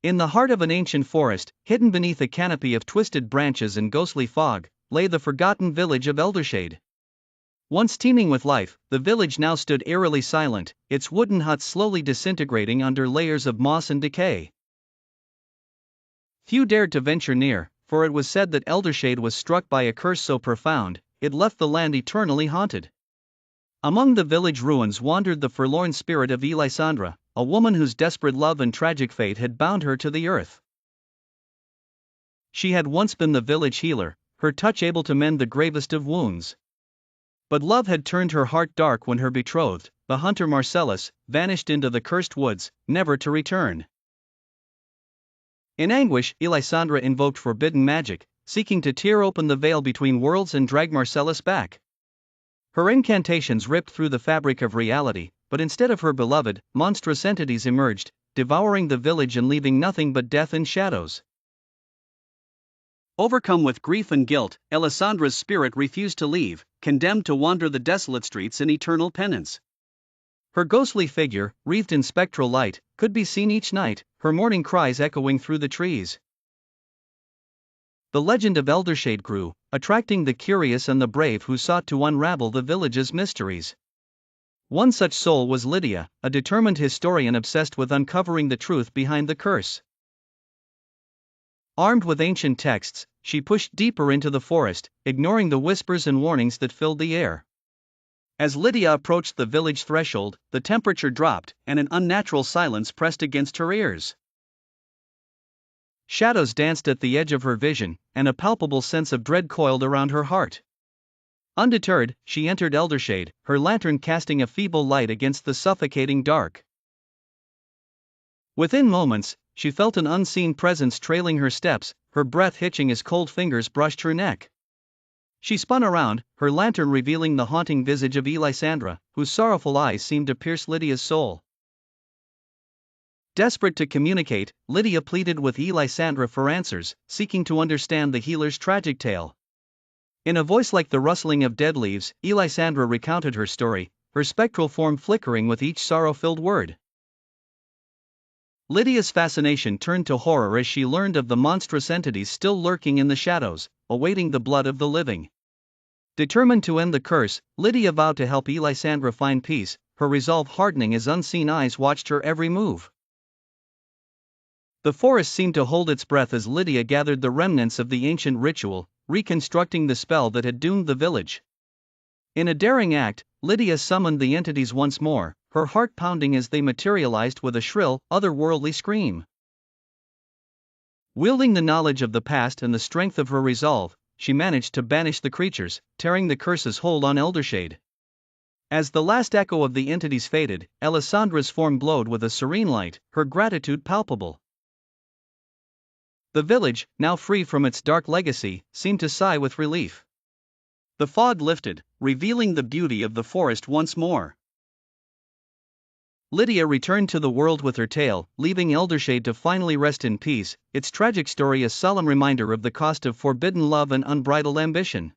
In the heart of an ancient forest, hidden beneath a canopy of twisted branches and ghostly fog, lay the forgotten village of Eldershade. Once teeming with life, the village now stood eerily silent, its wooden huts slowly disintegrating under layers of moss and decay. Few dared to venture near, for it was said that Eldershade was struck by a curse so profound, it left the land eternally haunted. Among the village ruins wandered the forlorn spirit of Elisandra, a woman whose desperate love and tragic fate had bound her to the earth. She had once been the village healer, her touch able to mend the gravest of wounds. But love had turned her heart dark when her betrothed, the hunter Marcellus, vanished into the cursed woods, never to return. In anguish, Elisandra invoked forbidden magic, seeking to tear open the veil between worlds and drag Marcellus back. Her incantations ripped through the fabric of reality, but instead of her beloved, monstrous entities emerged, devouring the village and leaving nothing but death and shadows. Overcome with grief and guilt, Elisandra's spirit refused to leave, condemned to wander the desolate streets in eternal penance. Her ghostly figure, wreathed in spectral light, could be seen each night, her mourning cries echoing through the trees. The legend of Eldershade grew, attracting the curious and the brave who sought to unravel the village's mysteries. One such soul was Lydia, a determined historian obsessed with uncovering the truth behind the curse. Armed with ancient texts, she pushed deeper into the forest, ignoring the whispers and warnings that filled the air. As Lydia approached the village threshold, the temperature dropped, and an unnatural silence pressed against her ears. Shadows danced at the edge of her vision, and a palpable sense of dread coiled around her heart. Undeterred, she entered Eldershade, her lantern casting a feeble light against the suffocating dark. Within moments, she felt an unseen presence trailing her steps, her breath hitching as cold fingers brushed her neck. She spun around, her lantern revealing the haunting visage of Elisandra, whose sorrowful eyes seemed to pierce Lydia's soul. Desperate to communicate, Lydia pleaded with Elisandra for answers, seeking to understand the healer's tragic tale. In a voice like the rustling of dead leaves, Elisandra recounted her story, her spectral form flickering with each sorrow-filled word. Lydia's fascination turned to horror as she learned of the monstrous entities still lurking in the shadows, awaiting the blood of the living. Determined to end the curse, Lydia vowed to help Elisandra find peace, her resolve hardening as unseen eyes watched her every move. The forest seemed to hold its breath as Lydia gathered the remnants of the ancient ritual, reconstructing the spell that had doomed the village. In a daring act, Lydia summoned the entities once more, her heart pounding as they materialized with a shrill, otherworldly scream. Wielding the knowledge of the past and the strength of her resolve, she managed to banish the creatures, tearing the curse's hold on Eldershade. As the last echo of the entities faded, Elisandra's form glowed with a serene light, her gratitude palpable. The village, now free from its dark legacy, seemed to sigh with relief. The fog lifted, revealing the beauty of the forest once more. Lydia returned to the world with her tale, leaving Eldershade to finally rest in peace, its tragic story a solemn reminder of the cost of forbidden love and unbridled ambition.